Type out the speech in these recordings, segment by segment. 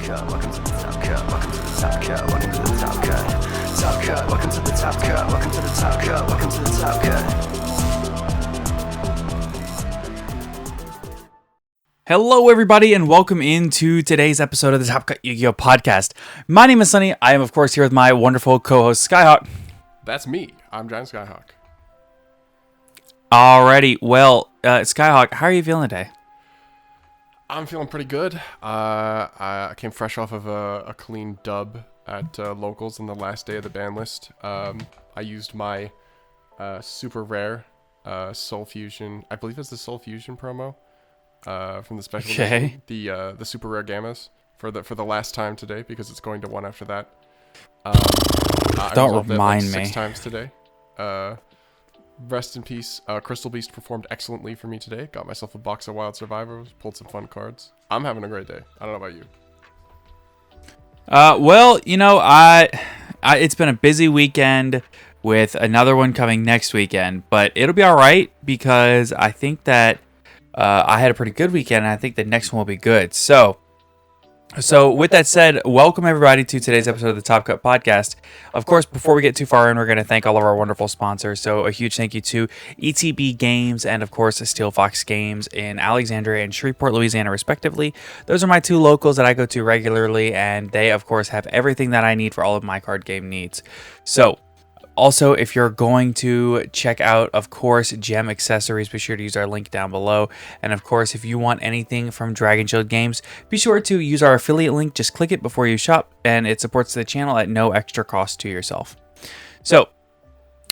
cut. Welcome to the top cut. Welcome to the top cut. Welcome to the top cut. Top cut. Welcome to the top cut. Welcome to the top cut. Welcome to the top cut. Hello, everybody, and welcome into today's episode of the Top Cut Yu-Gi-Oh! Podcast. My name is Sonny. I am, of course, here with my wonderful co-host, Skyhawk. That's me. I'm Giant Skyhawk. Alrighty, well, Skyhawk, how are you feeling today? I'm feeling pretty good. I came fresh off of a clean dub at Locals on the last day of the ban list. I used my super rare Soul Fusion. I believe it's the Soul Fusion promo from the special edition, the super rare gammas for the last time today, because it's going to one after that. Don't remind me. 6 times today. Rest in peace. Crystal Beast performed excellently for me today. Got myself a box of Wild Survivors. Pulled some fun cards. I'm having a great day. I don't know about you. Well, you know, it's been a busy weekend with another one coming next weekend, but it'll be all right because I think that I had a pretty good weekend, and I think the next one will be good. So with that said, welcome everybody to today's episode of the Top Cut Podcast. Of course, before we get too far in, we're going to thank all of our wonderful sponsors. So a huge thank you to ETB Games and, of course, Steelfox Games in Alexandria and Shreveport, Louisiana, respectively. Those are my two locals that I go to regularly, and they, of course, have everything that I need for all of my card game needs. So also, if you're going to check out, of course, Gem Accessories, be sure to use our link down below. And of course, if you want anything from Dragon Shield Games, be sure to use our affiliate link. Just click it before you shop, and it supports the channel at no extra cost to yourself. So,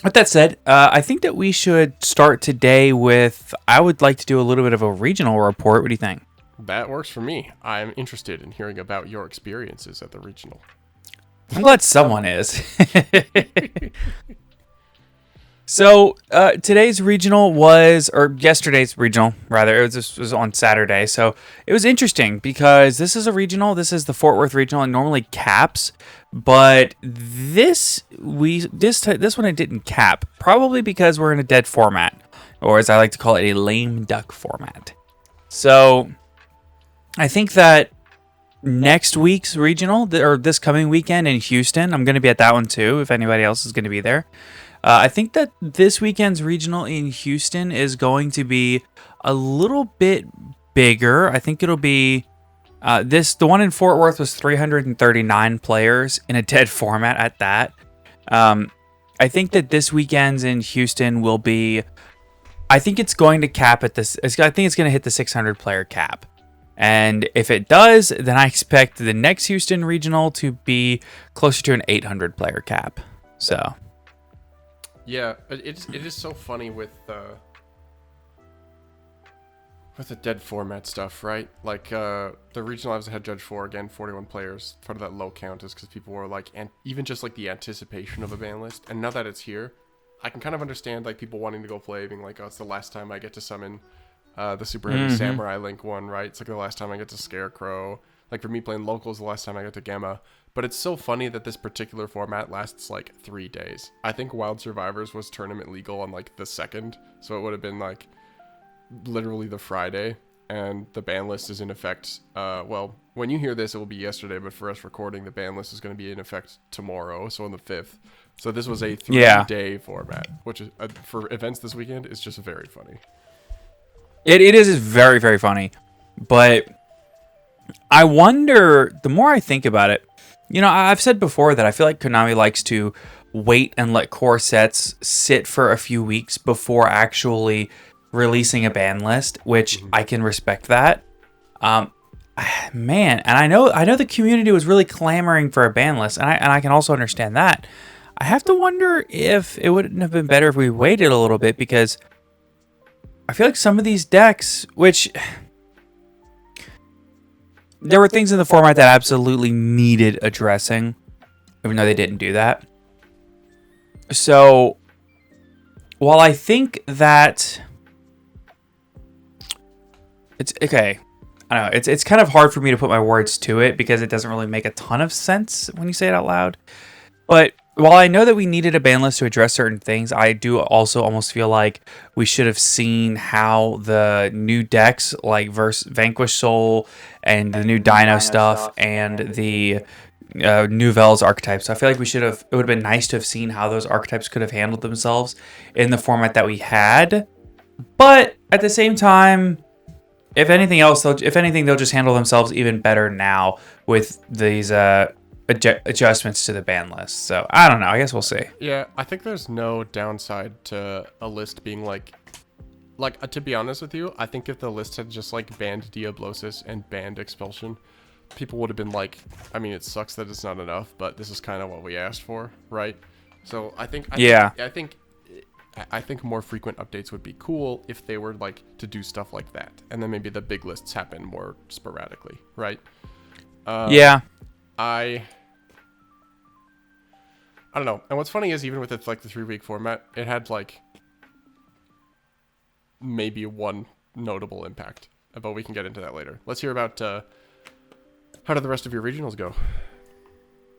with that said, I think that we should start today with, I would like to do a little bit of a regional report. What do you think? That works for me. I'm interested in hearing about your experiences at the regional. I'm glad someone is. So, today's regional was, or yesterday's regional, rather, this was on Saturday. So, it was interesting because this is a regional. This is the Fort Worth regional, and normally caps. But this one it didn't cap, probably because we're in a dead format, or as I like to call it, a lame duck format. So, I think that next week's regional, or this coming weekend in Houston, I'm going to be at that one too, if anybody else is going to be there. I think that this weekend's regional in Houston is going to be a little bit bigger. I think it'll be, the one in Fort Worth was 339 players in a dead format at that. I think that this weekend's in Houston will be, I think it's going to cap at this, I think it's going to hit the 600 player cap. And if it does, then I expect the next Houston regional to be closer to an 800 player cap. So, yeah, it is so funny with the dead format stuff, right? Like the regional I was a head judge for, again, 41 players. Part of that low count is because people were like, and even just like the anticipation of a ban list. And now that it's here, I can kind of understand like people wanting to go play, being like, oh, it's the last time I get to summon the super heavy Samurai Link one, right? It's like the last time I get to Scarecrow. Like for me playing locals, the last time I got to Gamma. But it's so funny that this particular format lasts like 3 days. I think Wild Survivors was tournament legal on like the 2nd, so it would have been like literally the Friday, and the ban list is in effect. Well, when you hear this, it will be yesterday, but for us recording, the ban list is going to be in effect tomorrow, so on the 5th. So this was a 3-day format, which is for events this weekend is just very funny. It is very, very funny, but I wonder, the more I think about it, you know, I've said before that I feel like Konami likes to wait and let core sets sit for a few weeks before actually releasing a ban list, which I can respect that. Man, and I know the community was really clamoring for a ban list, and I can also understand that. I have to wonder if it wouldn't have been better if we waited a little bit, because I feel like some of these decks, which there were things in the format that absolutely needed addressing, even though they didn't do that. So, while I think that it's okay, I don't know, it's kind of hard for me to put my words to it because it doesn't really make a ton of sense when you say it out loud. But while I know that we needed a ban list to address certain things, I do also almost feel like we should have seen how the new decks, like Vanquish Soul and the new Dino stuff and the Nouvelle's archetypes. So I feel like it would have been nice to have seen how those archetypes could have handled themselves in the format that we had. But at the same time, if anything, they'll just handle themselves even better now with these adjustments to the ban list. So I don't know. I guess we'll see. Yeah, I think there's no downside to a list being to be honest with you, I think if the list had just like banned Diablosis and banned Expulsion, people would have been like, I mean, it sucks that it's not enough, but this is kind of what we asked for, right? So I think more frequent updates would be cool if they were like to do stuff like that, and then maybe the big lists happen more sporadically, right? Yeah. I don't know. And what's funny is even with it like the 3-week format, it had like maybe one notable impact. But we can get into that later. Let's hear about how did the rest of your regionals go?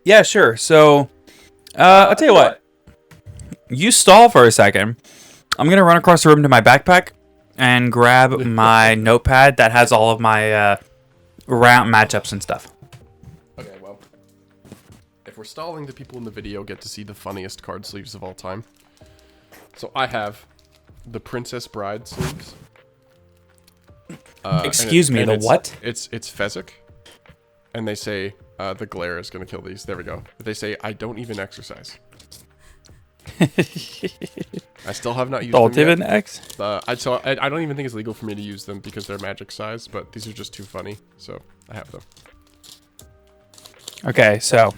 Yeah, sure. So I'll tell you what. You stall for a second. I'm going to run across the room to my backpack and grab my notepad that has all of my round matchups and stuff. Okay, well, if we're stalling, the people in the video get to see the funniest card sleeves of all time. So I have the Princess Bride sleeves. Excuse me, the what? It's Fezzik. And they say, the glare is going to kill these. There we go. They say, I don't even exercise. I still have not used them yet. Even X? I don't even think it's legal for me to use them because they're magic size, but these are just too funny, so I have them. Okay, so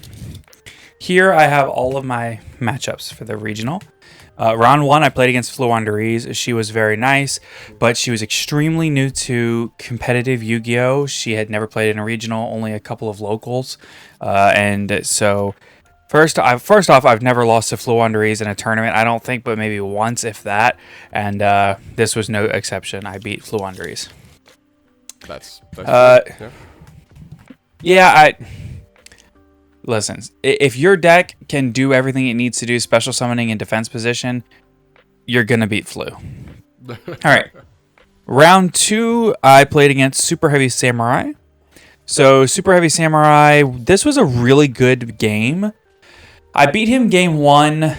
here I have all of my matchups for the regional. Round 1, I played against Fluanderise. She was very nice, but she was extremely new to competitive Yu-Gi-Oh! She had never played in a regional, only a couple of locals. And so, first off, I've never lost to Fluanderise in a tournament, I don't think, but maybe once, if that. And this was no exception. I beat Fluanderise. That's yeah. Listen, if your deck can do everything it needs to do, special summoning and defense position, you're going to beat Flu. All right. Round 2, I played against Super Heavy Samurai. So, Super Heavy Samurai, this was a really good game. I beat him game 1,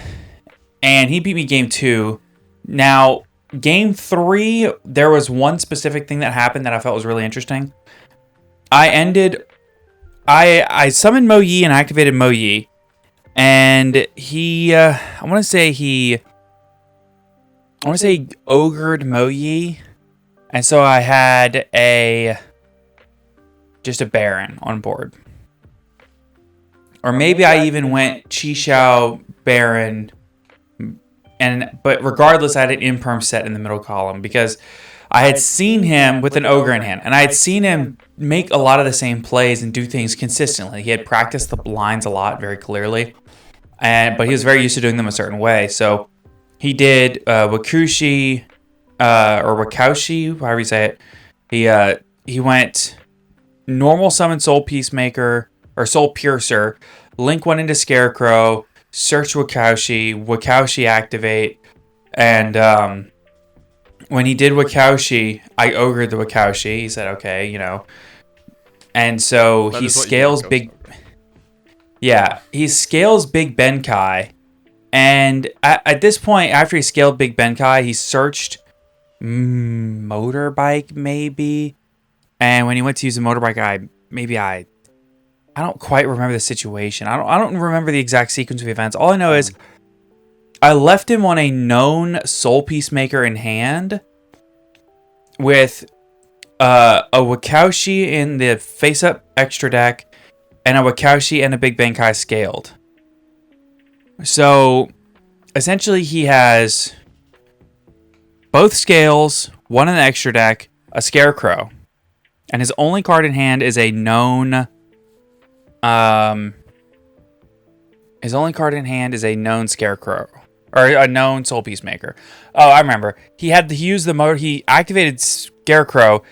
and he beat me game 2. Now, game 3, there was one specific thing that happened that I felt was really interesting. I summoned Mo Yi and activated Mo Yi, and he, I want to say ogred Mo Yi, and so I had just a Baron on board. Or maybe I even went Chi-Xiao Baron, but regardless, I had an Imperm set in the middle column because I had seen him with an Ogre in hand, and I had seen him make a lot of the same plays and do things consistently. He had practiced the lines a lot very clearly, but he was very used to doing them a certain way. So he did Wakaushi, however you say it. He went normal summon Soul Peacemaker, or Soul Piercer, link one into Scarecrow, search Wakaushi activate, and when he did Wakaushi, I ogred the Wakaushi. He said, okay, and so he scales big... Yeah, he scales Big Benkai, and at this point, after he scaled Big Benkai, he searched Motorbike, maybe, and when he went to use the Motorbike, I don't quite remember the situation. I don't remember the exact sequence of events. All I know is I left him on a known Soul Peacemaker in hand with a Wakaushi in the face-up extra deck and a Wakaushi and a Big Benkai scaled. So, essentially he has both scales, one in the extra deck, a Scarecrow, and his only card in hand is a known... his only card in hand is a known Scarecrow. Or a known Soul Peacemaker. Oh, I remember. He used the motor. He activated Scarecrow,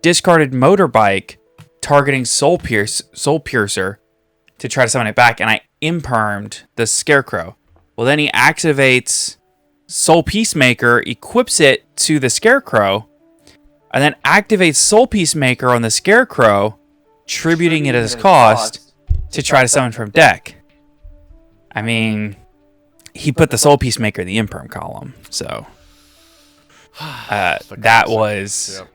discarded Motorbike, targeting Soul Piercer to try to summon it back. And I impermed the Scarecrow. Well, then he activates Soul Peacemaker, equips it to the Scarecrow, and then activates Soul Peacemaker on the Scarecrow, tributing it at his cost to try to summon from deck. I mean, he put the Soul Peacemaker in the imperm column, so that was... Yep.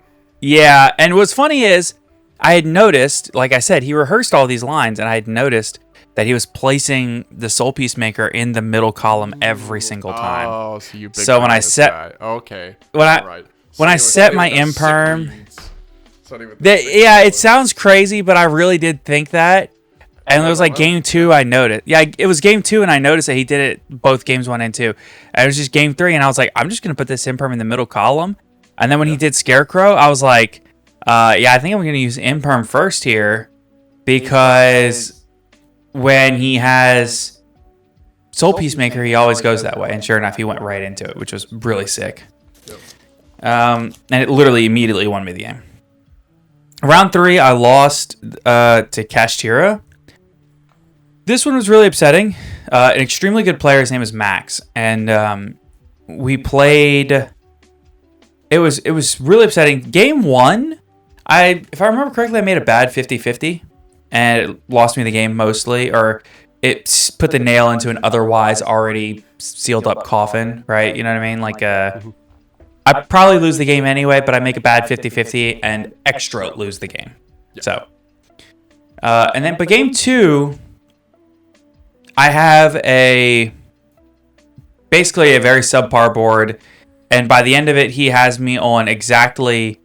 Yeah, and what's funny is, I had noticed, like I said, he rehearsed all these lines, and I had noticed that he was placing the Soul Peacemaker in the middle column every single time. Oh, so you big So when I set- guy. Okay. When I Alright. when I Sonny with- set Sonny my with the sick imperm, reads. Sonny with the sick yeah, it reads. sounds crazy, but I really did think that. And it was like game 2, I noticed. Yeah, it was game 2, and I noticed that he did it both games 1 and 2. And it was just game 3, and I was like, I'm just gonna put this imperm in the middle column. And then when he did Scarecrow, I was like, yeah, I think I'm gonna use imperm first here, because when he has Soul Peacemaker, he always goes that way. And sure enough, he went right into it, which was really sick. And it literally immediately won me the game. Round 3, I lost to Kashtira. This one was really upsetting. An extremely good player, his name is Max, and we played. It was really upsetting. Game 1, if I remember correctly, I made a bad 50-50, and it lost me the game mostly, or it put the nail into an otherwise already sealed up coffin, right? You know what I mean? Like I probably lose the game anyway, but I make a bad 50-50 and extra lose the game. So, but game 2, I have basically a very subpar board, and by the end of it, he has me on exactly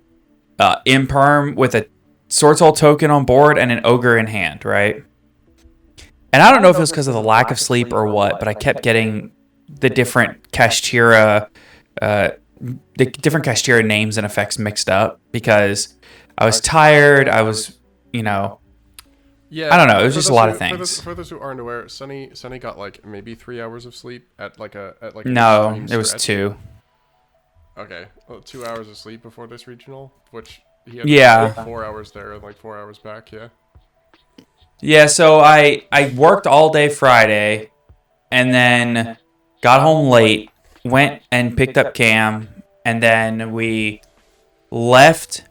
imperm with a Sword Soul token on board and an Ogre in hand, right? And I don't know if it was because of the lack of sleep or what, but I kept getting the different Kashtira names and effects mixed up because I was tired. I was, Yeah, I don't know. It was for just a those lot who- of things. For those who aren't aware, Sonny got like maybe 3 hours of sleep at like an No, extreme it was stretch. 2. Okay, well, 2 hours of sleep before this regional, which he had Yeah. 4 hours there and like 4 hours back. Yeah. Yeah, so I worked all day Friday and then got home late, went and picked up Cam, and then we left.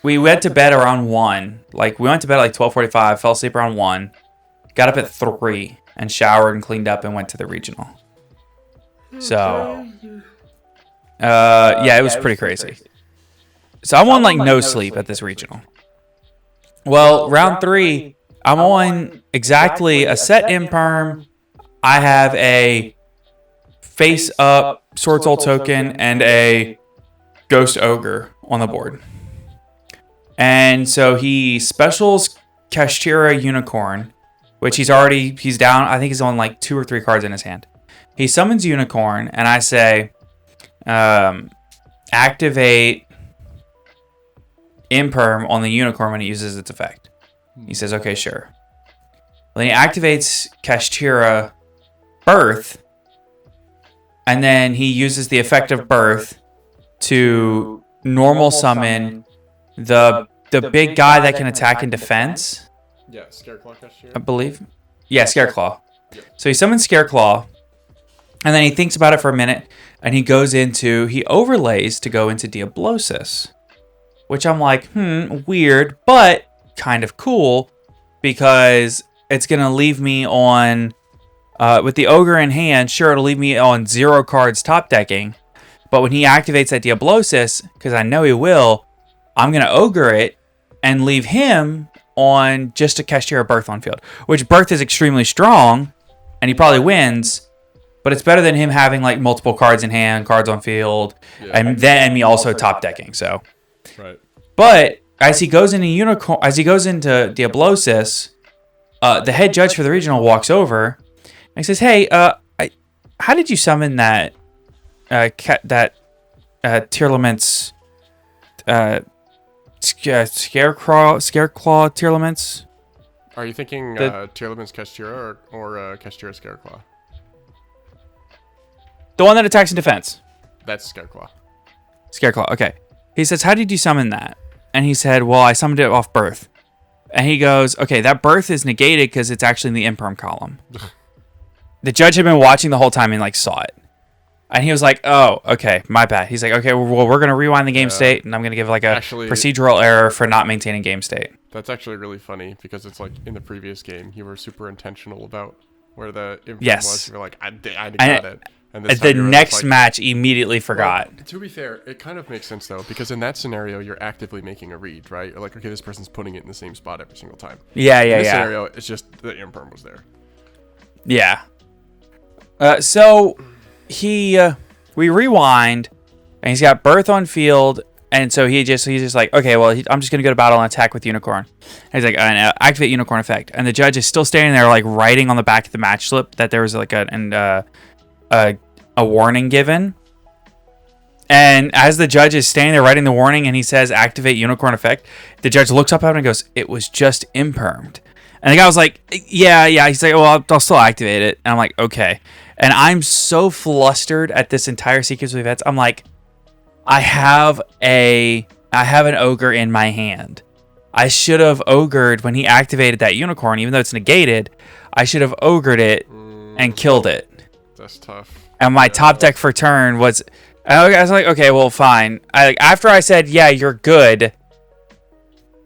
We went to bed around 1. Like, we went to bed at like 12:45, fell asleep around 1, got up at 3, and showered and cleaned up and went to the regional. So, yeah, it was pretty crazy. So I'm on like no sleep at this regional. Well, round 3, I'm on exactly a set imperm. I have a face up Sword Soul token and a Ghost Ogre on the board. And so he specials Kashtira Unicorn, which he's down. I think he's on like 2 or 3 cards in his hand. He summons Unicorn, and I say, activate imperm on the Unicorn when it uses its effect. He says, okay, sure. Then he activates Kashtira Birth, and then he uses the effect of Birth to normal summon the big guy that can attack in defense, Yeah, Scareclaw Kashtira. I believe. Yeah, Scareclaw. So he summons Scareclaw, and then he thinks about it for a minute, and he overlays to go into Diablosis, which I'm like, weird, but kind of cool, because it's going to leave me on, with the Ogre in hand, sure, it'll leave me on 0 cards top decking, but when he activates that Diablosis, because I know he will, I'm going to Ogre it and leave him on just a Kashtira Birth on field, which Birth is extremely strong, and he probably wins, but it's better than him having like multiple cards in hand, cards on field, and then me also top decking. So, Right. but as he goes into Diablosis, the head judge for the regional walks over and he says, "Hey, how did you summon that Tearlament's Scareclaw Tearlaments?" Are you thinking Tearlament's Kashtira or Kashtira Scareclaw? The one that attacks in defense. That's Scareclaw. Scareclaw, okay. He says, how did you summon that? And he said, well, I summoned it off Birth. And he goes, okay, that birth is negated because it's actually in the imperm column. The judge had been watching the whole time and like saw it. And he was like, oh, okay, my bad. He's like, okay, well, we're going to rewind the game state, and I'm going to give like a procedural error for not maintaining game state. That's actually really funny because it's like in the previous game, you were super intentional about where the imprint was. You were like, I got it. And the next match immediately forgot. Well, to be fair, it kind of makes sense though, because in that scenario, you're actively making a read, right? You're like, okay, this person's putting it in the same spot every single time. Yeah. In this scenario, it's just the imperm was there. Yeah. So we rewind, and he's got birth on field, and so he's just like, okay, well, I'm just gonna go to battle and attack with unicorn. And he's like, activate unicorn effect, and the judge is still standing there, like writing on the back of the match slip that there was like a warning given. And as the judge is standing there writing the warning, and he says activate unicorn effect, the judge looks up at him and goes, it was just impermed. And the guy was like, yeah. He's like, well, I'll still activate it. And I'm like, okay. And I'm so flustered at this entire sequence of events. I'm like, I have an ogre in my hand. I should have ogred when he activated that unicorn, even though it's negated. I should have ogred it and killed it. That's tough. And my top deck for turn was, I was like, okay, well, fine. After I said, yeah, you're good.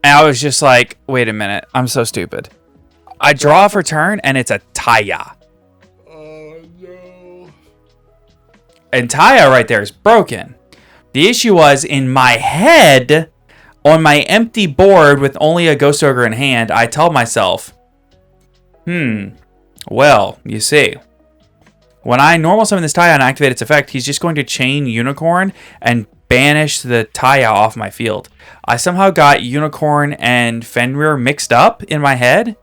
And I was just like, wait a minute. I'm so stupid. I draw for turn, and it's a Taya. Oh, no. And Taya right there is broken. The issue was, in my head, on my empty board with only a Ghost Ogre in hand, I tell myself, well, you see, when I normal summon this Taya and activate its effect, he's just going to chain Unicorn and banish the Taya off my field. I somehow got Unicorn and Fenrir mixed up in my head.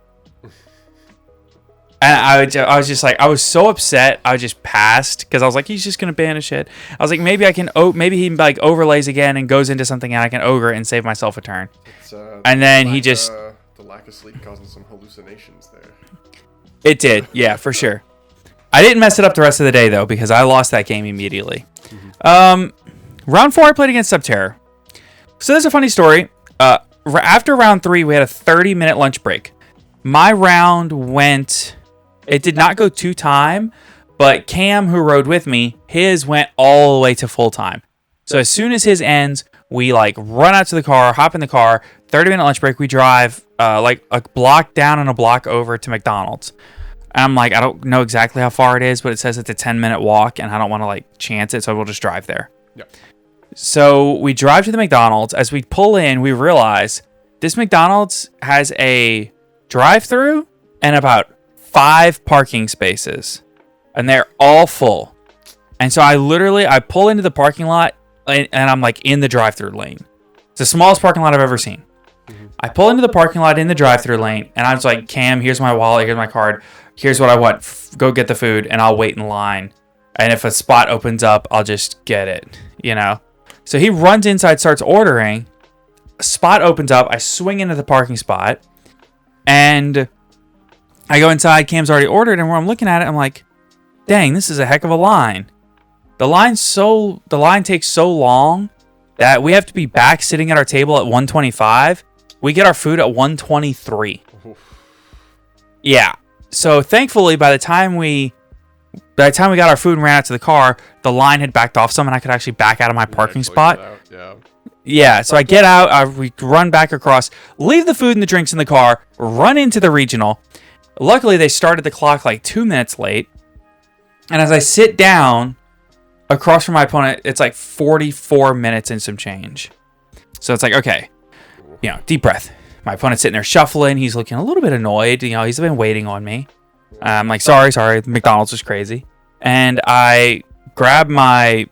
And I was just like, I was so upset. I just passed because I was like, he's just gonna banish it. I was like, maybe I can. Maybe he like overlays again and goes into something, and I can ogre it and save myself a turn. And then he just the lack of sleep causing some hallucinations there. It did, yeah, for sure. I didn't mess it up the rest of the day though because I lost that game immediately. Round 4, I played against Subterror. So there's a funny story. After round 3, we had a 30-minute lunch break. My round went. It did not go 2 time, but Cam, who rode with me, his went all the way to full time. So as soon as his ends, we like run out to the car, hop in the car, 30-minute lunch break. We drive like a block down and a block over to McDonald's. And I'm like, I don't know exactly how far it is, but it says it's a 10-minute walk, and I don't want to like chance it, so we'll just drive there. Yep. So we drive to the McDonald's. As we pull in, we realize this McDonald's has a drive-through and about 5 parking spaces, and they're all full. And so I pull into the parking lot, and I'm like in the drive-through lane. It's the smallest parking lot I've ever seen. I pull into the parking lot in the drive-through lane, and I was like, Cam, here's my wallet, here's my card, here's what I want. Go get the food, and I'll wait in line. And if a spot opens up, I'll just get it, you know? So he runs inside, starts ordering. A spot opens up. I swing into the parking spot, and I go inside. Cam's already ordered, and when I'm looking at it, I'm like, dang, this is a heck of a line. The line takes so long that we have to be back sitting at our table at 125. We get our food at 123. Yeah. So thankfully, by the time we got our food and ran out to the car, the line had backed off some, and I could actually back out of my parking spot. Yeah, so I get out, we run back across, leave the food and the drinks in the car, run into the regional. Luckily, they started the clock like 2 minutes late. And as I sit down across from my opponent, it's like 44 minutes and some change. So it's like, okay, deep breath. My opponent's sitting there shuffling. He's looking a little bit annoyed. He's been waiting on me. I'm like, sorry, McDonald's was crazy. And I grab my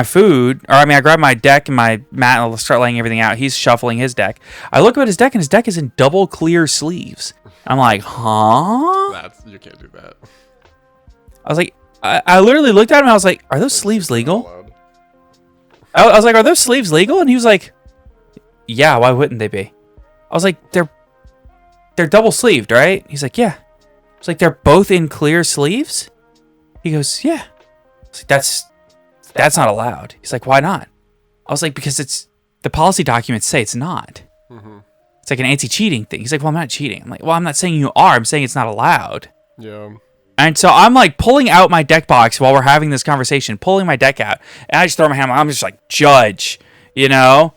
food, I grab my deck and my mat, and I'll start laying everything out. He's shuffling his deck. I look at his deck, and his deck is in double clear sleeves. I'm like, huh? You can't do that. I was like, I literally looked at him, and I was like, are those sleeves legal? I was like, are those sleeves legal? And he was like, yeah, why wouldn't they be? I was like, they're double sleeved, right? He's like, yeah. It's like, they're both in clear sleeves? He goes, yeah. I was like, that's not allowed. He's like, why not? I was like, because the policy documents say it's not. It's like an anti-cheating thing. He's like, well, I'm not cheating. I'm like, well, I'm not saying you are. I'm saying it's not allowed. Yeah. And so I'm like pulling out my deck box while we're having this conversation, pulling my deck out. And I just throw my hand. I'm just like, judge, you know?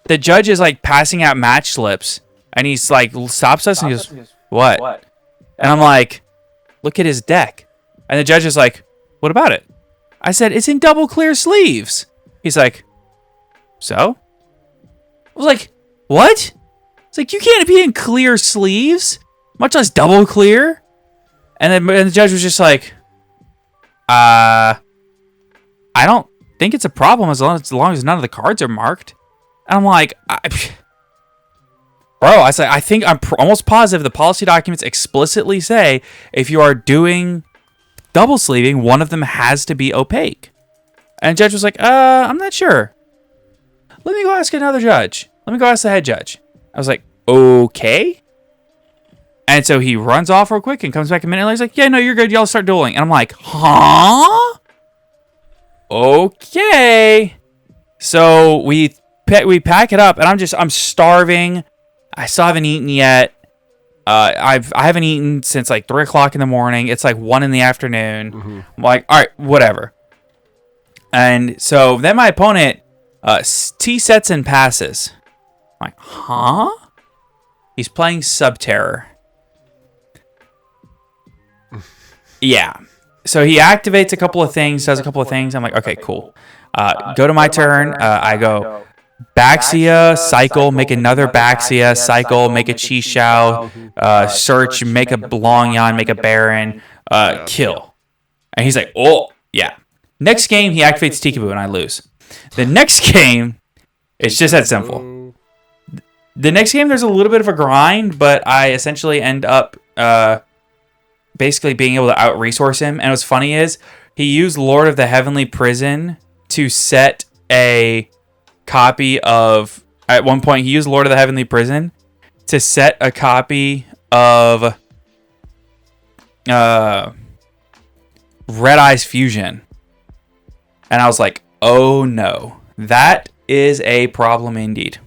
The judge is like passing out match slips. And he's like, stops us and he goes, what? And I'm like, look at his deck. And the judge is like, what about it? I said, it's in double clear sleeves. He's like, so? I was like, what? It's like, you can't be in clear sleeves, much less double clear. And then the judge was just like, I don't think it's a problem as long as none of the cards are marked. And I'm like, bro, I said, I think I'm almost positive the policy documents explicitly say if you are doing double sleeving, one of them has to be opaque. And the judge was like, I'm not sure. Let me go ask another judge. Let me go ask the head judge. I was like, okay. And so he runs off real quick and comes back a minute later. He's like, yeah, no, you're good. Y'all start dueling. And I'm like, huh? Okay. So we pack it up, and I'm starving. I still haven't eaten yet. I haven't eaten since like 3 o'clock in the morning. It's like 1 in the afternoon. Mm-hmm. I'm like, all right, whatever. And so then my opponent T-sets and passes. I'm like, huh? He's playing Subterror. Yeah. So he activates a couple of things, does a couple of things. I'm like, okay, cool. Go to my turn. I go Baxia, cycle, make another Baxia, cycle, make a Chi-Xiao, search, make a Longyan, make a Baron, kill. And he's like, oh, yeah. Next game, he activates Tikaboo, and I lose. The next game, it's just that simple. The next game, there's a little bit of a grind, but I essentially end up basically being able to out-resource him. And what's funny is, he used Lord of the Heavenly Prison to set a copy of... At one point, he used Lord of the Heavenly Prison to set a copy of Red Eyes Fusion. And I was like, oh no. That is a problem indeed.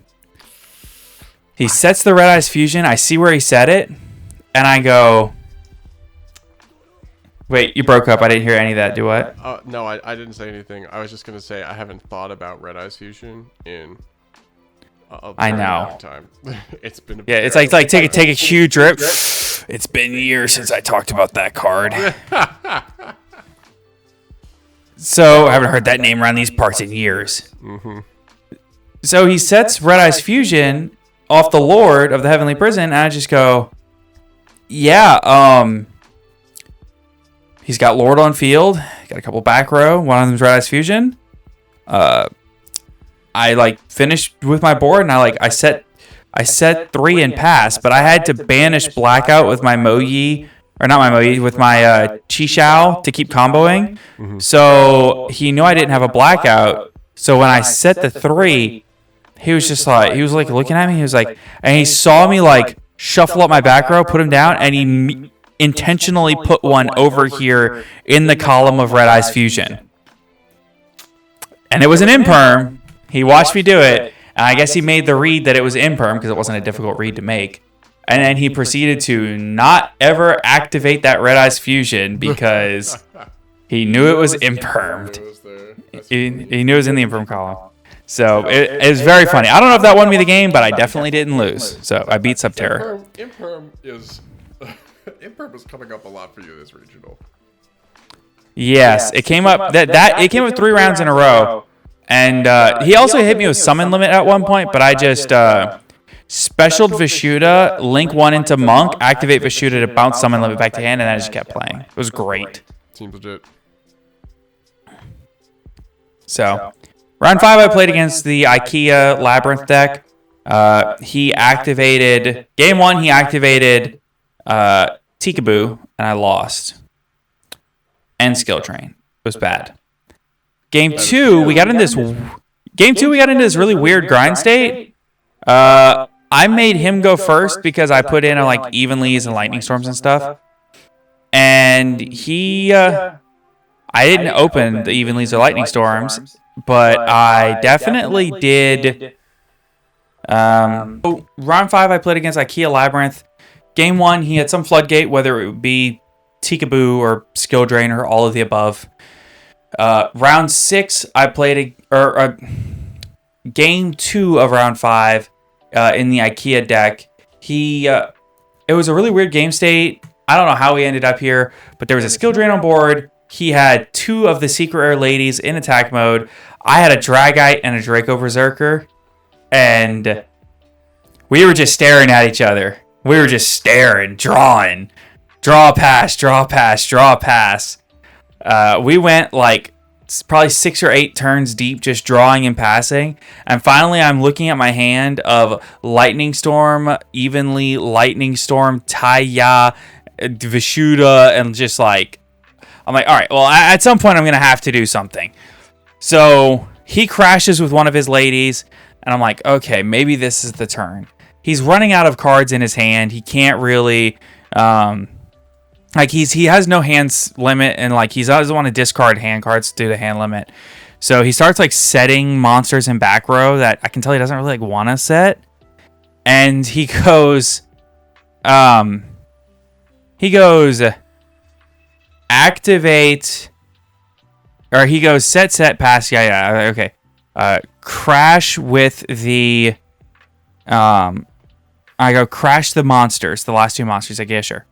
He sets the Red Eyes Fusion. I see where he set it. And I go... Wait, you broke up. I didn't hear any of that. Do what? No, I didn't say anything. I was just going to say I haven't thought about Red Eyes Fusion in a very long time. It's been it's like take a huge drip. It's been years since I talked about that card. So I haven't heard that name around these parts in years. Mm-hmm. So he sets Red Eyes Fusion off the Lord of the Heavenly Prison, and I just go, yeah, he's got Lord on field, got a couple back row, one of them's Red Eyes Fusion. I like finished with my board, and I set 3 and pass, but I had to banish Blackout with my Moyi, or not my Moyi, with my Chi-Xiao to keep comboing. Mm-hmm. So he knew I didn't have a Blackout. So when I set the 3, he was just like, he was like looking at me. He was like, and he saw me like shuffle up my back row, put him down, and he intentionally put one over here in the column of Red Eyes Fusion. And it was an imperm. He watched me do it, and I guess he made the read that it was imperm because it wasn't a difficult read to make. And then he proceeded to not ever activate that Red Eyes Fusion because he knew it was impermed. He knew it was in the imperm column. So it was very funny. I don't know if that won me the game, but I definitely didn't lose. So I beat Subterror. Imperm is coming up a lot for you this regional. Yes, it came up it came up 3 rounds in a row. And he also hit me with summon limit at one point, but I just specialed Vishuda, link 1 into Monk, activate Vishuda to bounce summon limit back to hand, and I just kept playing. It was great. Seems legit. So, round 5 I played against the IKEA Labyrinth deck. He activated... Game 1, he activated Tikaboo, and I lost. And Skill Train. It was bad. Game 2, we got into this really weird grind state. I made him go first because I put in like Evenleys and Lightning Storms and stuff. And he... I didn't open the Evenleys or Lightning Storms, but I definitely did So round 5, I played against IKEA Labyrinth. Game 1, he had some floodgate, whether it would be Tikaboo or Skill Drain or all of the above. Round 6, I played game 2 of round 5 in the IKEA deck. It was a really weird game state. I don't know how he ended up here, but there was a Skill Drain on board. He had 2 of the Secret Rare ladies in attack mode. I had a Dragite and a Draco Berserker. And we were just staring at each other. We were just staring, drawing. Draw, pass, draw, pass, draw, pass. We went like probably 6 or 8 turns deep just drawing and passing. And finally, I'm looking at my hand of Lightning Storm, Evenly, Lightning Storm, Taya, Vishuda, and just like... I'm like, all right, well, at some point, I'm going to have to do something. So he crashes with one of his ladies. And I'm like, okay, maybe this is the turn. He's running out of cards in his hand. He can't really, he has no hands limit, and like he doesn't want to discard hand cards due to hand limit. So he starts like setting monsters in back row that I can tell he doesn't really like want to set. And he goes, activate, or he goes set, pass, yeah, okay. Crash with the I go crash the monsters, the last 2 monsters. Like, yeah, sure.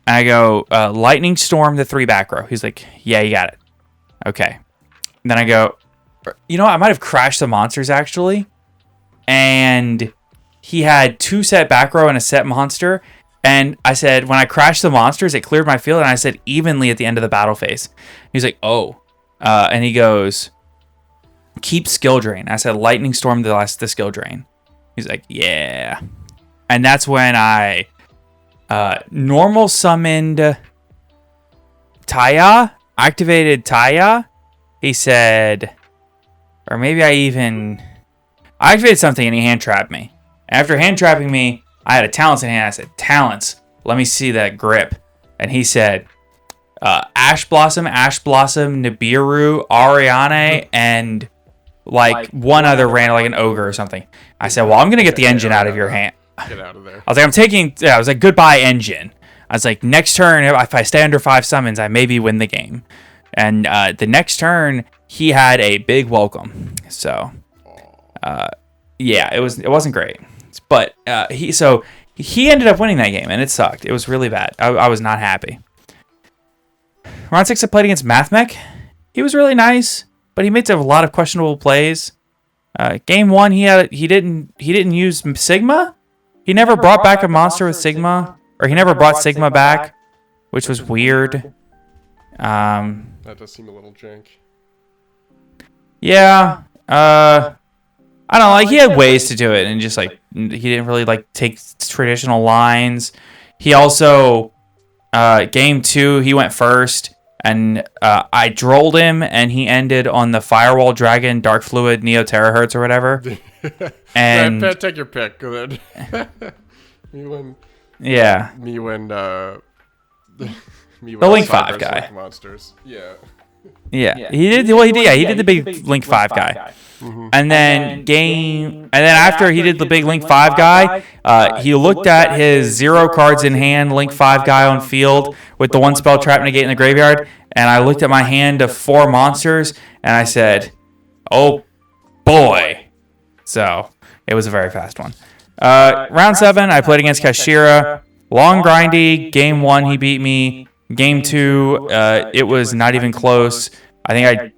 And I go Lightning Storm the 3 back row. He's like, yeah, you got it. Okay. And then I go, you know what? I might have crashed the monsters actually. And he had 2 set back row and a set monster. And I said, when I crashed the monsters, it cleared my field. And I said evenly at the end of the battle phase. He's like, oh. And he goes, keep Skill Drain. I said Lightning Storm the Skill Drain. He's like, yeah. And that's when I normal summoned Taya, activated Taya. He said, or maybe I activated something and he hand trapped me. After hand trapping me, I had a Talents in hand. I said, Talents, let me see that grip. And he said, Ash Blossom, Nibiru, Ariane, and like one other random, like an ogre or something. I said, well, I'm going to get the engine out of your hand. Get out of there. I was like, I was like, goodbye, engine. I was like, next turn, if I stay under 5 summons, I maybe win the game. And the next turn, he had a big welcome. So, yeah, it wasn't great. But he ended up winning that game, and it sucked. It was really bad. I was not happy. Round 6, I played against Mathmech. He was really nice, but he made a lot of questionable plays. Game 1, he didn't use Sigma. He never brought back a monster with Sigma, or he never brought Sigma back, which was weird. That does seem a little jank. Yeah. I don't know. Like, he had ways to do it, and just like he didn't really like take traditional lines. He also game 2, he went first. And I drolled him, and he ended on the Firewall Dragon, Dark Fluid, Neo Terahertz, or whatever. And take your pick. Go ahead. Yeah. Me when the Link 5 guy. Monsters. Yeah. Yeah. He did. Well, he did. Yeah, he did the big Link 5 guy. Mm-hmm. And then after he did the big Link 5 guy, he looked at his 0 cards in hand Link 5 guy on field with the 1 spell trap negate in the graveyard, and I looked at my hand of 4 monsters, and I said, oh boy. So it was a very fast one. Round 7, I played against Kashira. Long grindy. Game 1, he beat me. Game 2, it was not even close. I think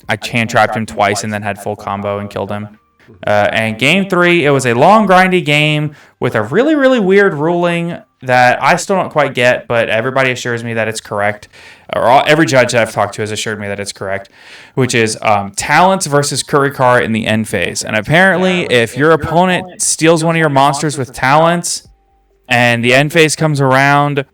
I hand trapped him twice and then had full combo and killed him. And game 3, it was a long grindy game with a really, really weird ruling that I still don't quite get, but everybody assures me that it's correct. Every judge that I've talked to has assured me that it's correct, which is Talents versus Kurikar in the end phase. And apparently, if your opponent steals one of your monsters with Talents and the end phase comes around,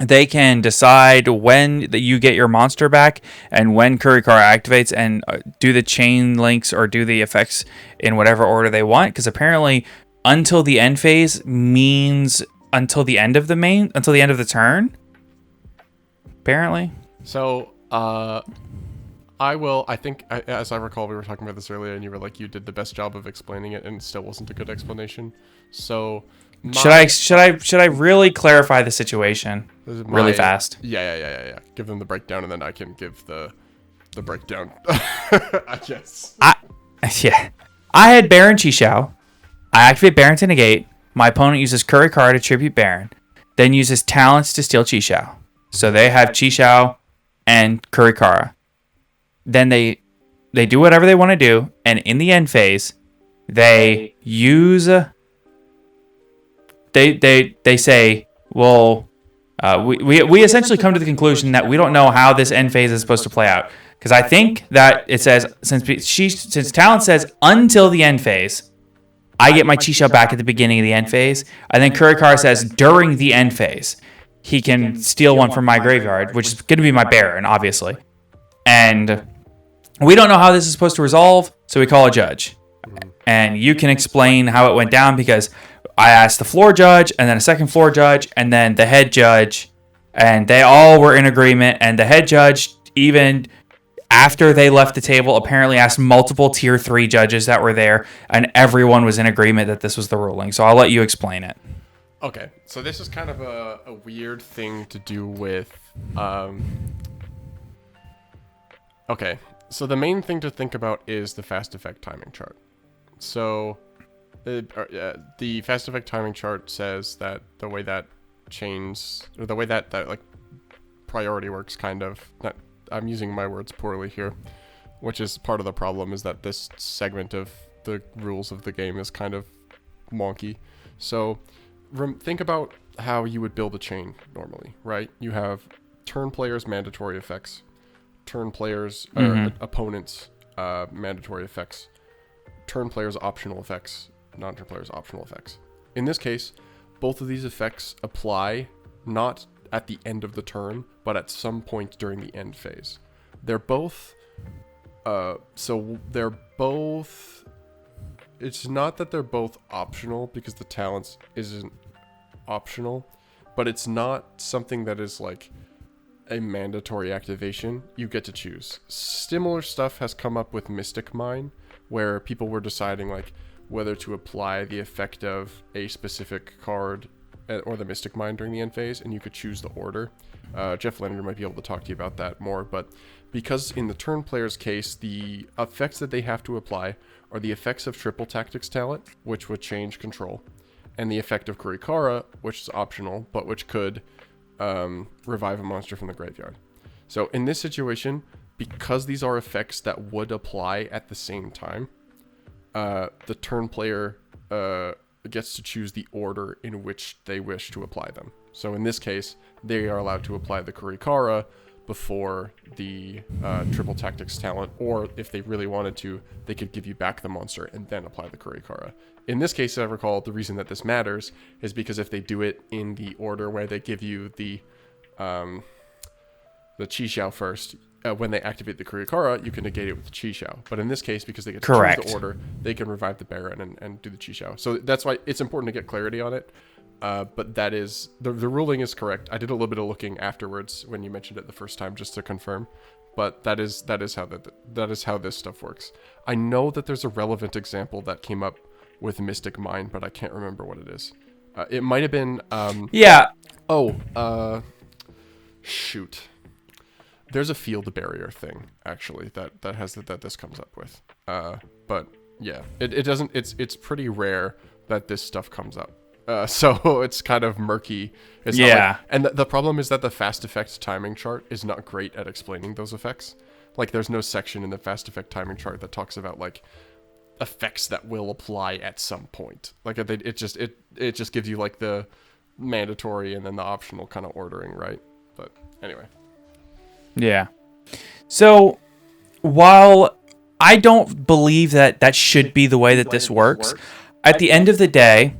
they can decide when you get your monster back and when Kurikar activates and do the chain links or do the effects in whatever order they want. Because apparently, until the end phase means until the end of the turn. Apparently. So, I I will. I think, as I recall, we were talking about this earlier, and you were like, you did the best job of explaining it, and it still wasn't a good explanation. So, Should I really clarify the situation really fast? Yeah. Give them the breakdown, and then I can give the breakdown. I guess. Yeah. I had Baron Chisao. I activate Baron to negate. My opponent uses Kurikara to tribute Baron, then uses talents to steal Chisao. So they have Chisao and Kurikara. Then they do whatever they want to do, and in the end phase, they use. They say, well, we essentially come to the conclusion that we don't know how this end phase is supposed to play out, because I think that it says since talent says until the end phase, I get my Chisao back at the beginning of the end phase, and then Kurikara says during the end phase he can steal one from my graveyard, which is going to be my Baron, obviously, and we don't know how this is supposed to resolve, so we call a judge, and you can explain how it went down, because I asked the floor judge, and then a second floor judge, and then the head judge, and they all were in agreement, and the head judge, even after they left the table, apparently asked multiple tier 3 judges that were there, and everyone was in agreement that this was the ruling. So I'll let you explain it. Okay, so this is kind of a weird thing to do with... Okay, so the main thing to think about is the fast effect timing chart. So... the fast effect timing chart says that the way that like priority works, kind of, I'm using my words poorly here, which is part of the problem, is that this segment of the rules of the game is kind of wonky. So think about how you would build a chain normally, right? You have turn players' mandatory effects, turn players' opponents' mandatory effects, turn players' optional effects, non-turn players' optional effects. In this case, both of these effects apply not at the end of the turn, but at some point during the end phase. They're both... It's not that they're both optional, because the talents isn't optional, but it's not something that is like a mandatory activation. You get to choose. Similar stuff has come up with Mystic Mine, where people were deciding like whether to apply the effect of a specific card or the Mystic Mine during the end phase, and you could choose the order. Jeff Leonard might be able to talk to you about that more, but because in the turn player's case, the effects that they have to apply are the effects of Triple Tactics talent, which would change control, and the effect of Kurikara, which is optional, but which could revive a monster from the graveyard. So in this situation, because these are effects that would apply at the same time, the turn player gets to choose the order in which they wish to apply them. So in this case, they are allowed to apply the Kurikara before the Triple Tactics talent, or if they really wanted to, they could give you back the monster and then apply the Kurikara. In this case, I recall, the reason that this matters is because if they do it in the order where they give you the Chisao first, when they activate the Kurikara, you can negate it with the Chisao. But in this case, because they get to choose the order, they can revive the Baron and do the Chisao. So that's why it's important to get clarity on it. But that is, the ruling is correct. I did a little bit of looking afterwards when you mentioned it the first time, just to confirm. But that is how this stuff works. I know that there's a relevant example that came up with Mystic Mine, but I can't remember what it is. It might have been... shoot. There's a field barrier thing, actually, that this comes up with. But yeah, it doesn't... It's pretty rare that this stuff comes up. So it's kind of murky. It's not like, and the problem is that the fast effect timing chart is not great at explaining those effects. Like, there's no section in the fast effect timing chart that talks about like effects that will apply at some point. Like, it just gives you like the mandatory and then the optional kind of ordering, right? But anyway. Yeah. So while I don't believe that should be the way that this works, at the end of the day,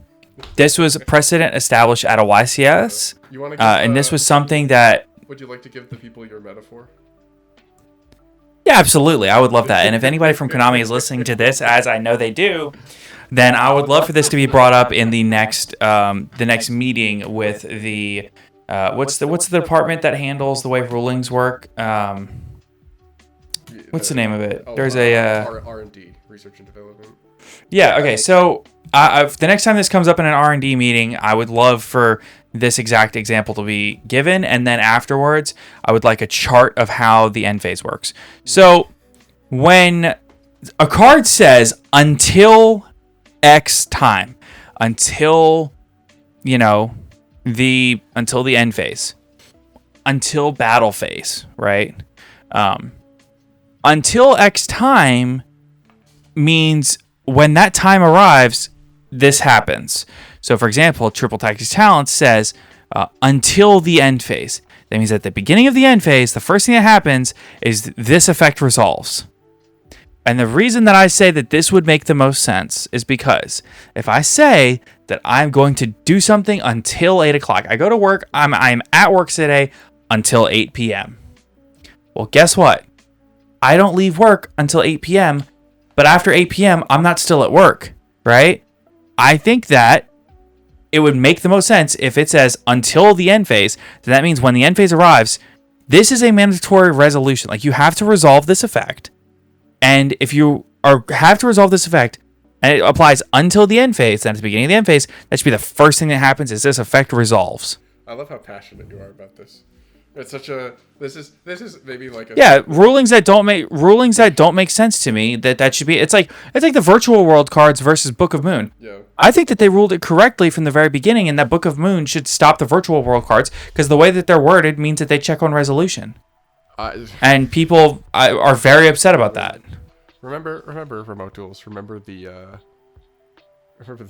this was precedent established at a YCS, and this was something that... Would you like to give the people your metaphor? Yeah, absolutely. I would love that. And if anybody from Konami is listening to this, as I know they do, then I would love for this to be brought up in the next meeting with the... what's the department that handles the way rulings work? What's the name of it? There's a R&D, research and development. Yeah. Okay. So the next time this comes up in an R&D meeting, I would love for this exact example to be given, and then afterwards, I would like a chart of how the end phase works. So when a card says until X time, until the end phase, until battle phase, right? Until X time means when that time arrives, this happens. So, for example, Triple Tactics Talent says until the end phase. That means at the beginning of the end phase, the first thing that happens is this effect resolves. And the reason that I say that this would make the most sense is because if I say that I'm going to do something until 8 o'clock, I go to work, I'm at work today until 8 p.m. Well, guess what? I don't leave work until 8 p.m., but after 8 p.m., I'm not still at work, right? I think that it would make the most sense if it says until the end phase. Then that means when the end phase arrives, this is a mandatory resolution. Like, you have to resolve this effect. And if you have to resolve this effect, and it applies until the end phase, then at the beginning of the end phase, that should be the first thing that happens is this effect resolves. I love how passionate you are about this. It's such a this is maybe like a rulings that don't make sense to me. That should be it's like the virtual world cards versus Book of Moon. Yeah. I think that they ruled it correctly from the very beginning, and that Book of Moon should stop the virtual world cards because the way that they're worded means that they check on resolution, and people are very upset about that. Remember remote duels. Remember the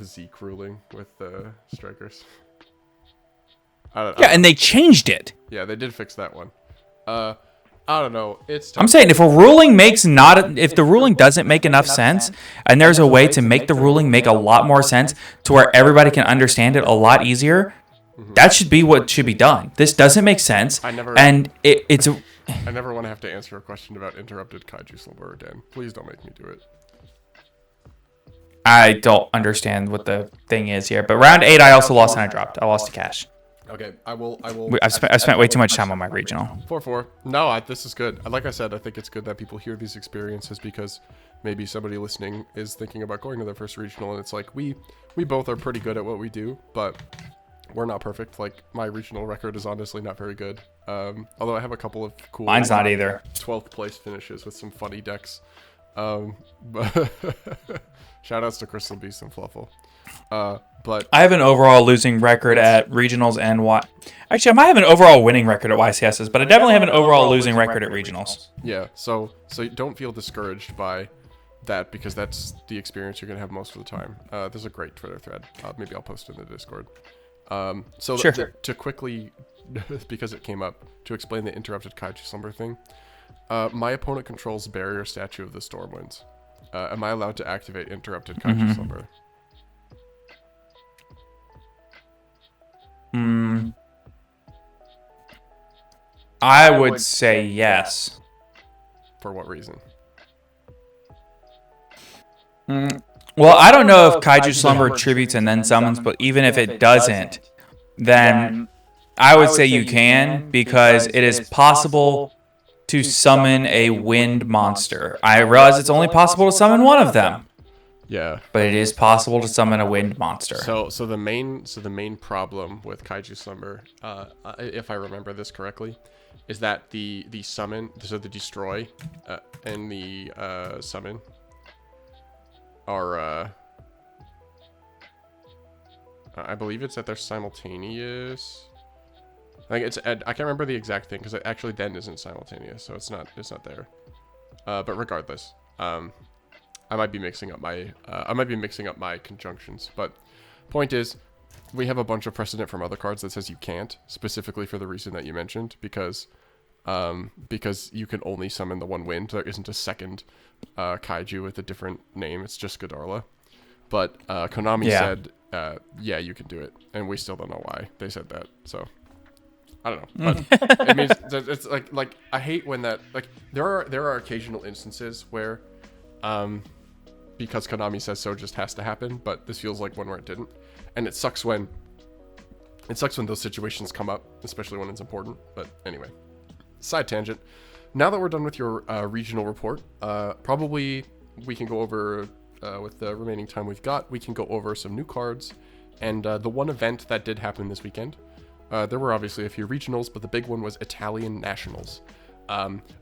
Zeke ruling with the strikers. And they changed it. Yeah, they did fix that one. I don't know. It's tough. I'm saying if the ruling doesn't make enough sense, and there's a way to make the ruling make a lot more sense to where everybody can understand it a lot easier, that should be what should be done. This doesn't make sense, I never want to have to answer a question about interrupted kaiju slumber again. Please don't make me do it. I don't understand what the thing is here. But round 8, I also lost and I dropped. I lost to cash. Okay, I will. I've spent way too much time on my regional. 4-4. No, this is good. Like I said, I think it's good that people hear these experiences because maybe somebody listening is thinking about going to their first regional, and it's like we both are pretty good at what we do, but we're not perfect. Like, my regional record is honestly not very good. Although I have a couple of cool. Mine's not either. 12th place finishes with some funny decks. But shout outs to Crystal Beast and Fluffle. But I have an overall losing record at regionals and actually, I might have an overall winning record at YCSs, but I definitely have an overall losing record at regionals. Yeah, so don't feel discouraged by that because that's the experience you're gonna have most of the time. There's a great Twitter thread. Maybe I'll post it in the Discord. Sure. To quickly, because it came up, to explain the interrupted kaiju slumber thing. My opponent controls barrier statue of the Stormwinds. Am I allowed to activate interrupted kaiju slumber? I would say yes. For what reason? Well, I don't know if Kaiju Slumber tributes and then summons, but even if it doesn't, then I would say you can, because it is possible to summon a wind monster. I realize it's only possible to summon one of them. Yeah, but it is possible to summon a wind monster. So the main problem with Kaiju Slumber, if I remember this correctly, is that the summon, so the destroy, and the summon are I believe it's that they're simultaneous. I think I can't remember the exact thing because it actually then isn't simultaneous, so it's not there. But regardless, I might be mixing up my conjunctions, but point is, we have a bunch of precedent from other cards that says you can't, specifically for the reason that you mentioned, because you can only summon the one wind. There isn't a second kaiju with a different name. It's just Godarla. But Konami said, yeah, you can do it, and we still don't know why they said that. So I don't know, but it means it's like I hate when that, like, there are occasional instances where because Konami says so just has to happen, but this feels like one where it didn't, and it sucks when those situations come up, especially when it's important. But anyway, side tangent. now that we're done with your regional report, probably we can go over, with the remaining time we've got, we can go over some new cards and the one event that did happen this weekend. There were obviously a few regionals, but the big one was Italian Nationals.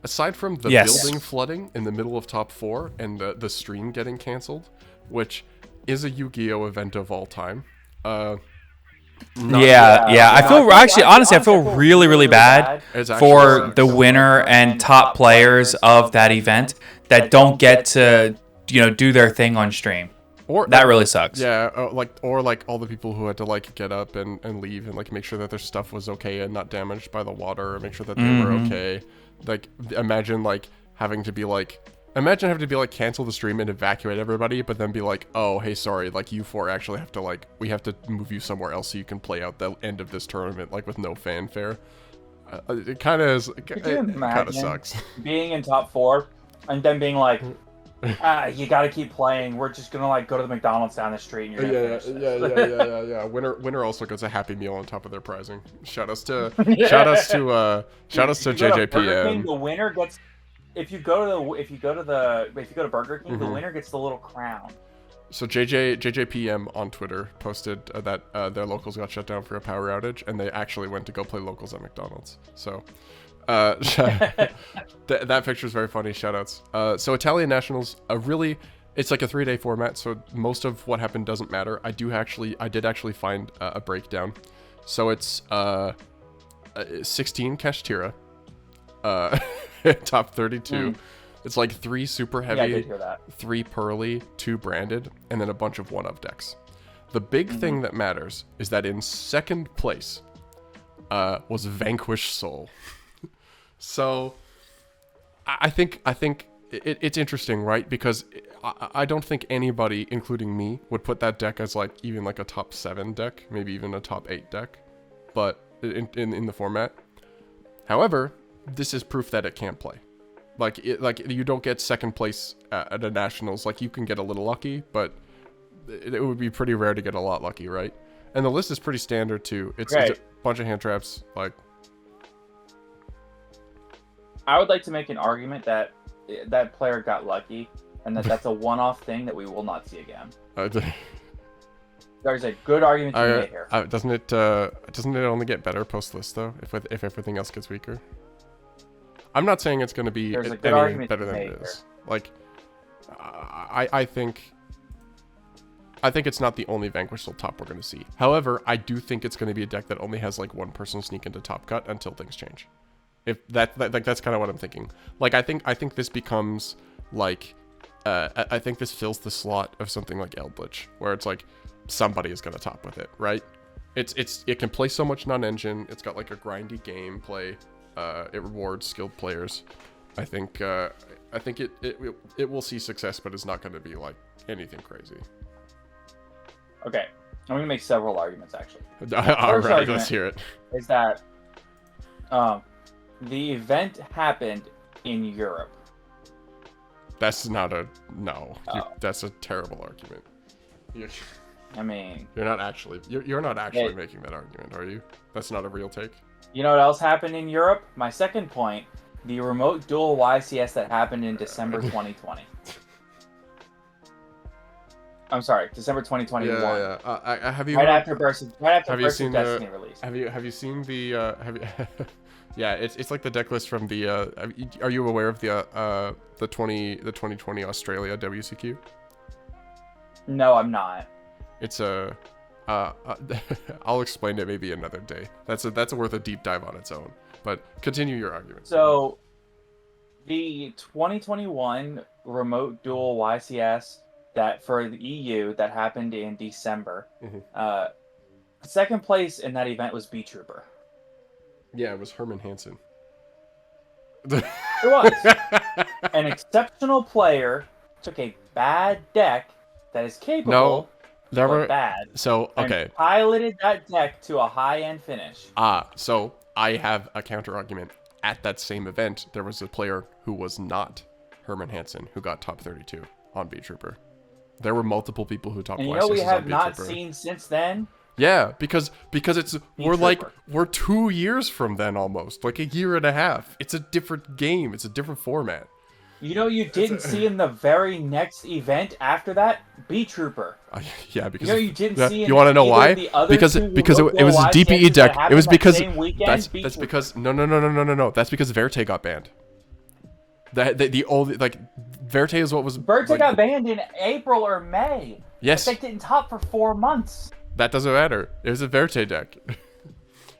Aside from the building flooding in the middle of top 4 and the stream getting canceled, which is a Yu-Gi-Oh event of all time. I feel honestly, I feel really, really bad for the winner and top players of that event that don't get to, do their thing on stream. Or that really sucks. Yeah, or all the people who had to get up and leave and make sure that their stuff was okay and not damaged by the water, or make sure that they were okay. Imagine having to be cancel the stream and evacuate everybody, but then be oh, hey, sorry, you four actually have to we have to move you somewhere else so you can play out the end of this tournament with no fanfare. It kind of is. It kind of sucks. Being in top 4 and then being you gotta keep playing. We're just gonna go to the McDonald's down the street and you're gonna yeah. Winner also gets a Happy Meal on top of their prizing. Shout outs to JJPM. The winner gets. If you go to Burger King, the winner gets the little crown. So JJPM on Twitter posted that their locals got shut down for a power outage, and they actually went to go play locals at McDonald's. So that picture is very funny. Shoutouts. So Italian Nationals, it's a 3-day format, so most of what happened doesn't matter. I did actually find a breakdown. So it's 16 cash tira, top 32. It's 3 super heavy, I did hear that. 3 pearly, 2 branded, and then a bunch of 1-of decks. The big thing that matters is that in second place was Vanquished Soul. So I think it's interesting, right? Because I don't think anybody, including me, would put that deck as even a top 7 deck, maybe even a top 8 deck, but in the format. However, this is proof that it can play. You don't get second place at a nationals. You can get a little lucky, but it would be pretty rare to get a lot lucky, right? And the list is pretty standard too. It's a bunch of hand traps. I would like to make an argument that that player got lucky, and that's a one-off thing that we will not see again. There's a good argument to be made here. Doesn't it only get better post list though? If everything else gets weaker. I'm not saying it's going to be any better than it is. I think it's not the only Vanquish Soul top we're going to see. However, I do think it's going to be a deck that only has one person sneak into top cut until things change. If that's kind of what I'm thinking. I think this becomes I think this fills the slot of something like Eldritch, where it's somebody is going to top with it, right? It can play so much non-engine. It's got a grindy gameplay. It rewards skilled players. I think it will see success, but it's not going to be anything crazy. Okay, I'm going to make several arguments actually. All right, let's hear it. Is that the event happened in Europe? That's not a no. That's a terrible argument. You're not actually making that argument, are you? That's not a real take. You know what else happened in Europe? My second point, the remote dual YCS that happened in December 2020. I'm sorry, December 2021. Yeah. Have you right after Burst of Destiny release? Have you seen the yeah, it's the deck list from the are you aware of the 2020 Australia WCQ? No, I'm not. It's I'll explain it maybe another day. That's worth a deep dive on its own. But continue your argument. So, the 2021 remote dual YCS that for the EU that happened in December. Second place in that event was B Trooper. Yeah, it was Herman Hansen. It was. An exceptional player took a bad deck that is capable. But bad. So, okay. And piloted that deck to a high-end finish. So I have a counter argument. At that same event, there was a player who was not Herman Hansen who got top 32 on B Trooper. There were multiple people who topped. And we have not seen since then Yeah, because Trooper. we're 2 years from then almost, like a year and a half. It's a different game. It's a different format. You know, you didn't see in the very next event after that, B Trooper. Yeah, because You know, you didn't yeah, see. you want to know why? The other Because two it was a local DPE YCSs deck. that It was happened that because same weekend, B that's Trooper. because no. That's because Verte got banned. The only like Verte is what was Verte like, got banned in April or May. Yes. The deck didn't top for 4 months. That doesn't matter. It was a Verte deck.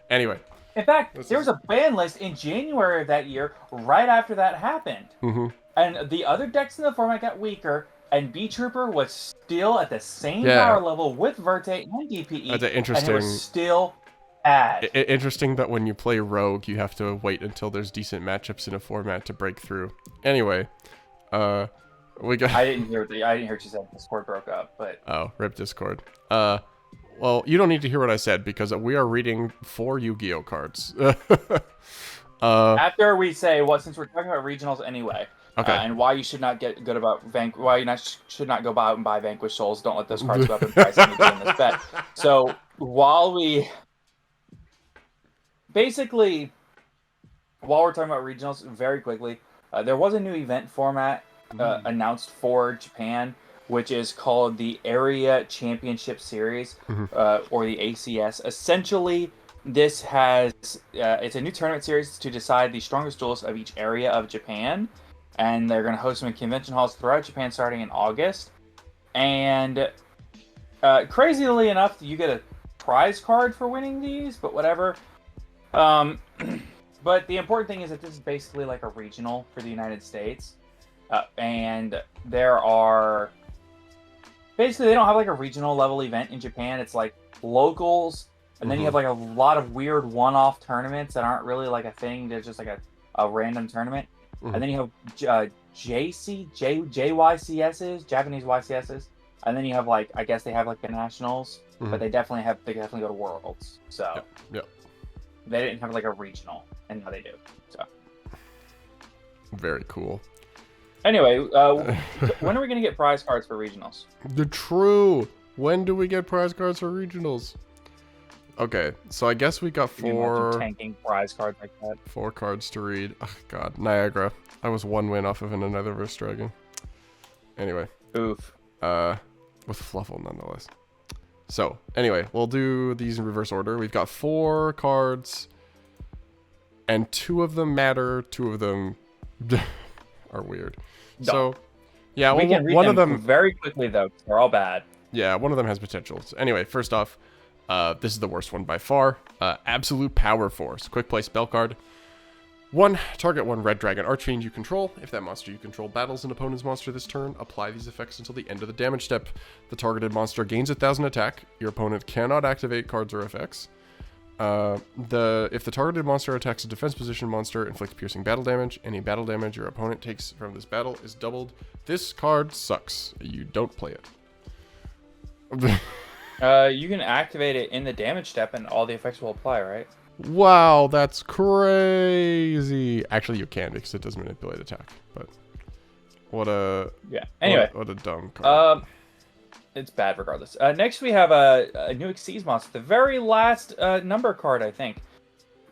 Anyway. In fact, there was a ban list in January of that year, right after that happened. Mm-hmm. And the other decks in the format got weaker, and B Trooper was still at the same Yeah. power level with Verte and DPE. That's And interesting. it was still bad. Interesting that when you play Rogue, you have to wait until there's decent matchups in a format to break through. Anyway, we got. I didn't hear what you said. Discord broke up, but Oh, rip Discord. Well, you don't need to hear what I said because we are reading 4 Yu-Gi-Oh cards. after we say, well, since we're talking about regionals anyway, Okay. and why you should not get good about why you should not go out and buy Vanquish Souls. Don't let those cards go up in price when you're doing this bet. So while we're talking about regionals, very quickly, there was a new event format announced for Japan, which is called the Area Championship Series, or the ACS. Essentially, this has it's a new tournament series to decide the strongest duelists of each area of Japan, and they're going to host them in convention halls throughout Japan starting in August. And crazily enough, you get a prize card for winning these, but whatever. But the important thing is that this is basically like a regional for the United States, and there are basically they don't have like a regional level event in Japan. It's like locals, and then you have like a lot of weird one-off tournaments that aren't really like a thing. They're just like a random tournament. And then you have JYCSs, Japanese YCSs, and then you have like I guess they have like the nationals, but they definitely go to worlds. So Yep. they didn't have like a regional, and now they do. So Very cool. anyway, when are we gonna get prize cards for regionals? The true. When do we get prize cards for regionals? Okay, so I guess we got Can you imagine 4 tanking prize cards like that. 4 cards to read. Oh, God, Niagara. I was 1 win off of an Another Verse Dragon. Anyway, Oof. with Fluffle nonetheless. So, anyway, we'll do these in reverse order. We've got 4 cards, and 2 of them matter. 2 of them are weird. No. So, yeah, We can read one of them them. very quickly though. 'Cause they're all bad. Yeah, one of them has potential. So anyway, first off, this is the worst one by far. Absolute Power Force. Quick play spell card. 1. Target 1 red dragon archfiend you control. If that monster you control battles an opponent's monster this turn, apply these effects until the end of the damage step. The targeted monster gains 1,000 attack. Your opponent cannot activate cards or effects. If the targeted monster attacks a defense position monster, inflicts piercing battle damage. Any battle damage your opponent takes from this battle is doubled. This card sucks. You don't play it. You can activate it in the damage step, and all the effects will apply, right? Wow, that's crazy. Actually, you can because it does manipulate attack. But what a Anyway, what a dumb card. it's bad regardless. Next we have a new Xyz monster, the very last number card, I think.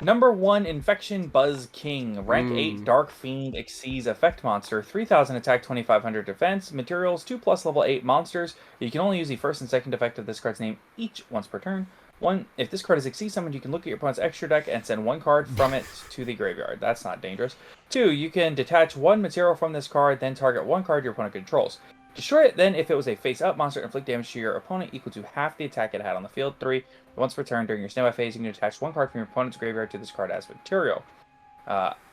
Number 1, Infection Buzz King, rank 8 Dark Fiend Xyz effect monster, 3,000 attack, 2,500 defense, materials 2+ level 8 monsters. You can only use the first and second effect of this card's name each once per turn. 1, if this card is Xyz summoned, you can look at your opponent's extra deck and send 1 card from it to the graveyard. That's not dangerous. 2, you can detach 1 material from this card, then target 1 card your opponent controls. Destroy it, then if it was a face-up monster, inflict damage to your opponent equal to half the attack it had on the field. 3, once per turn during your standby phase, you can attach 1 card from your opponent's graveyard to this card as material.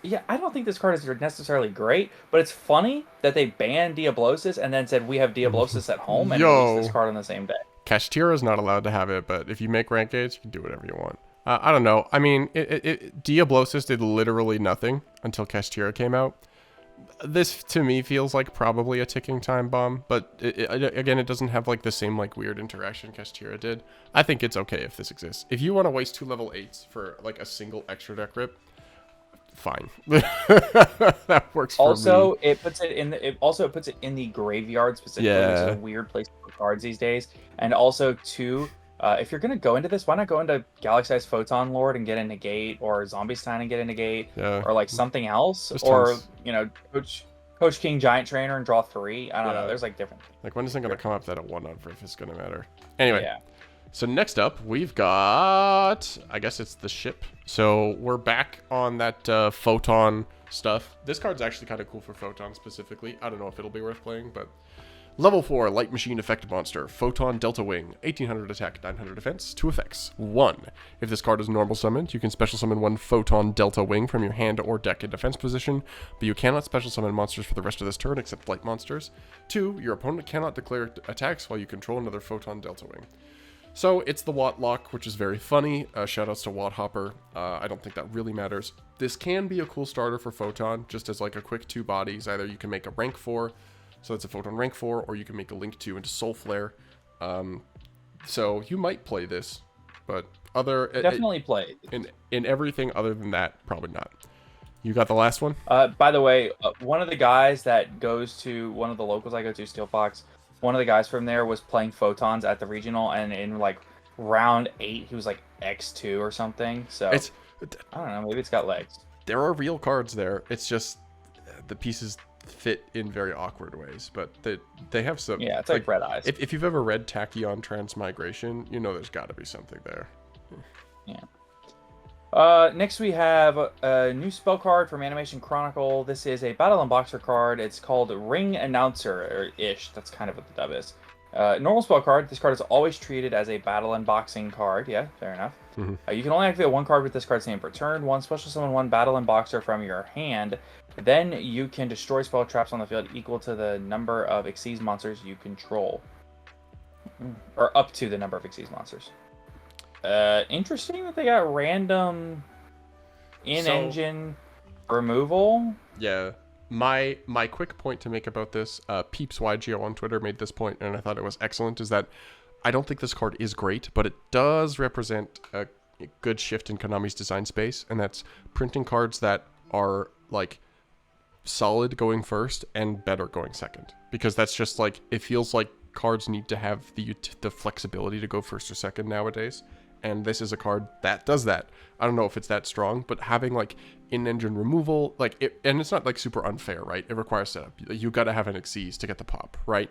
Yeah, I don't think this card is necessarily great, but it's funny that they banned Diablosis and then said we have Diablosis at home and released this card on the same day. Kashtira is not allowed to have it, but if you make rank 8s, you can do whatever you want. I don't know. I mean, Diablosis did literally nothing until Kashtira came out. This to me feels like probably a ticking time bomb, but again, it doesn't have like the same like weird interaction Kashtira did. I think it's okay if this exists. If you want to waste 2 level 8s for like a single extra deck rip, fine. That works for me. Also, it puts it in the graveyard specifically, which is a weird place to put cards these days. And also, 2, If you're gonna go into this, why not go into Galaxy Photon Lord and get a negate, or Zombie Stein and get a negate, Yeah. or like something else, There's or tons. Coach King Giant Trainer and draw 3. I don't Yeah. know. There's like different. Like, when isn't going to come up that a 1-on if it's going to matter? Anyway. Yeah. So next up, we've got, I guess it's the ship. So we're back on that Photon stuff. This card's actually kind of cool for Photon specifically. I don't know if it'll be worth playing, but level 4 light machine effect monster, Photon Delta Wing, 1800 attack, 900 defense, 2 effects. 1. If this card is normal summoned, you can special summon 1 Photon Delta Wing from your hand or deck in defense position, but you cannot special summon monsters for the rest of this turn except light monsters. 2. Your opponent cannot declare attacks while you control another Photon Delta Wing. So it's the Watt lock, which is very funny. Shoutouts to Watt Hopper. I don't think that really matters. This can be a cool starter for Photon, just as like a quick 2 bodies. Either you can make a rank 4, so it's a Photon rank 4, or you can make a link 2 into Soul Flare. So you might play this, but Definitely play. In everything other than that, probably not. You got the last one? By the way, one of the guys that goes to one of the locals I go to, Steelfox, one of the guys from there was playing Photons at the regional, and in like round 8, he was like X2 or something. So I don't know, maybe it's got legs. There are real cards there. It's just the pieces fit in very awkward ways, but they have some. Yeah, it's like red eyes. If you've ever read Tachyon Transmigration, you know there's got to be something there. Yeah. Next we have a new spell card from Animation Chronicle. This is a Battle Unboxer card. It's called Ring Announcer-ish. That's kind of what the dub is. Normal spell card. This card is always treated as a Battle Unboxing card. Yeah, fair enough. Mm-hmm. You can only activate 1 card with this card's name per turn. 1 special summon 1 Battle Unboxer from your hand. Then you can destroy spell traps on the field equal to the number of Xyz monsters you control. Or up to the number of Xyz monsters. Interesting that they got random in-engine removal. Yeah. My quick point to make about this, Peeps YGO on Twitter made this point, and I thought it was excellent, is that I don't think this card is great, but it does represent a good shift in Konami's design space, and that's printing cards that are, like, solid going first and better going second. Because that's just, like, it feels like cards need to have the flexibility to go first or second nowadays. And this is a card that does that. I don't know if it's that strong, but having like in-engine removal, like and it's not like super unfair, right? It requires setup. You got to have an Xyz to get the pop, right?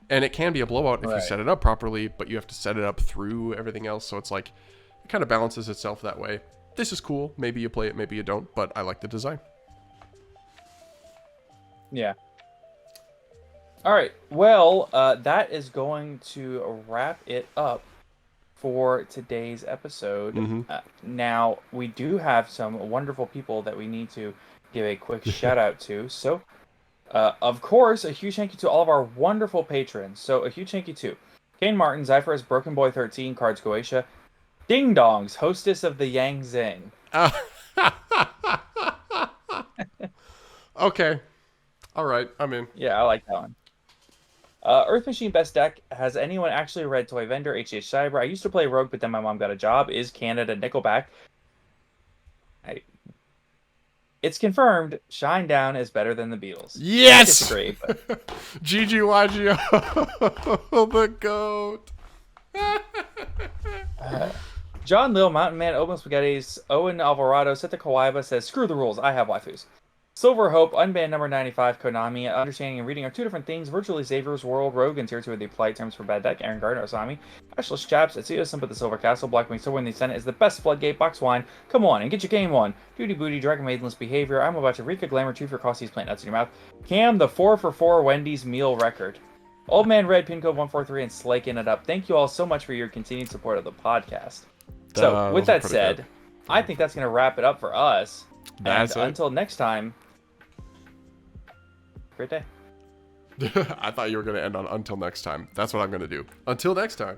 And it can be a blowout if you set it up properly, but you have to set it up through everything else. So it's like it kind of balances itself that way. This is cool. Maybe you play it, maybe you don't, but I like the design. Yeah. All right. Well, that is going to wrap it up for today's episode. Now, we do have some wonderful people that we need to give a quick shout out to. So, of course, a huge thank you to all of our wonderful patrons. So, a huge thank you to Kane Martin, Zyphers, Broken Boy 13, Cards Goetia, Ding Dongs, hostess of the Yang Zing. Okay. All right. I'm in. Yeah, I like that one. Earth Machine Best Deck. Has anyone actually read Toy Vendor, HH Cyber? I used to play Rogue, but then my mom got a job. Is Canada Nickelback? It's confirmed. Shinedown is better than the Beatles. Yes! I disagree, but... GGYGO, the GOAT. John Lil, Mountain Man, Open Spaghettis, Owen Alvarado, Seta Kawaiba says, screw the rules, I have waifus. Silver Hope, Unbanned number 95, Konami, Understanding and Reading are 2 different things. Virtually Xavier's World, Rogue, and Tier 2 are the polite terms for bad deck. Aaron Gardner, Osami, Ashless Chaps, Atsuya Simp at the Silver Castle, Blackwing Silver in the Senate is the best Floodgate box wine. Come on and get your game on. Duty Booty, Dragon Maidenless Behavior, I'm about to Rika Glamour, Truth for Costies, Plant Nuts in your mouth. Cam, the 4 for 4 Wendy's meal record. Old Man Red, Pincode 143, and Slaking it up. Thank you all so much for your continued support of the podcast. So, with that said, I think that's going to wrap it up for us. That's and it. Until next time, great day. I thought you were going to end on until next time. That's what I'm going to do. Until next time.